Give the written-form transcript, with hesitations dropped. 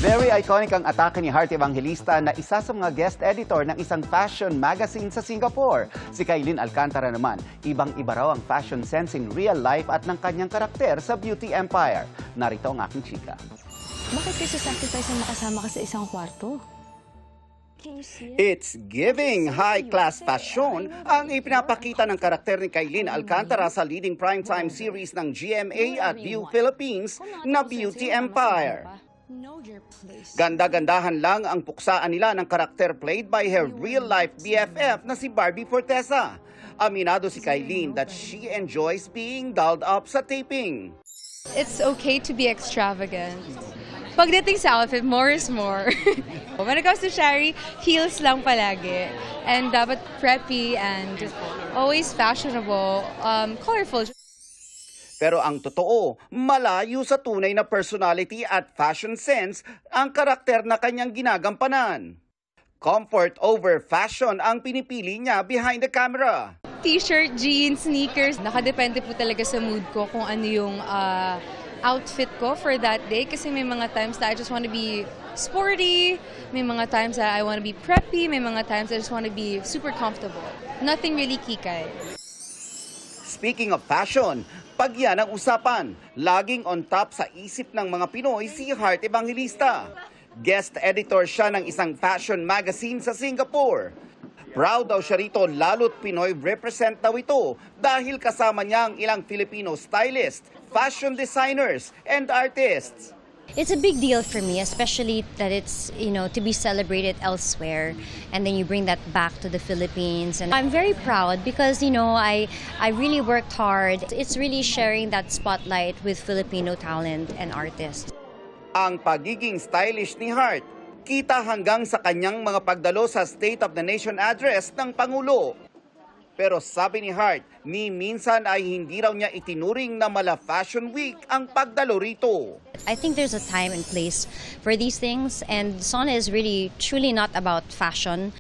Very iconic ang atake ni Heart Evangelista na isa sa mga guest editor ng isang fashion magazine sa Singapore. Si Kailin Alcantara naman, ibang-iba raw ang fashion sense in real life at ng kanyang karakter sa beauty empire. Narito ang aking chika. Bakit kasi sacrifice na makasama ka sa isang kwarto? It's giving high-class fashion ang ipinapakita ng karakter ni Kailin Alcantara sa leading primetime series ng GMA at View Philippines na Beauty Empire. Ganda-gandahan lang ang puksaan nila ng karakter played by her real-life BFF na si Barbie Fortesa. Aminado si Kailin that she enjoys being dolled up sa taping. It's okay to be extravagant. Pagdating sa outfit, more is more. When it comes to Shari, heels lang palagi. And dapat preppy and always fashionable, colorful. Pero ang totoo, malayo sa tunay na personality at fashion sense ang karakter na kanyang ginagampanan. Comfort over fashion ang pinipili niya behind the camera. T-shirt, jeans, sneakers. Nakadepende po talaga sa mood ko kung ano yung outfit ko for that day. Kasi may mga times that I just want to be sporty. May mga times that I want to be preppy. May mga times I just want to be super comfortable. Nothing really kikay. Speaking of fashion, pag yan ang usapan, laging on top sa isip ng mga Pinoy si Heart Evangelista. Guest editor siya ng isang fashion magazine sa Singapore. Proud daw siya rito, lalo't Pinoy represent daw ito dahil kasama niya ang ilang Filipino stylists, fashion designers, and artists. It's a big deal for me, especially that it's, to be celebrated elsewhere and then you bring that back to the Philippines. And I'm very proud because, I really worked hard. It's really sharing that spotlight with Filipino talent and artists. Ang pagiging stylish ni Heart, kita hanggang sa kanyang mga pagdalo sa State of the Nation address ng Pangulo. Pero sabi ni Heart, ni minsan ay hindi raw niya itinuring na mala Fashion Week ang pagdalo rito. I think there's a time and place for these things, and Sona is really truly not about fashion.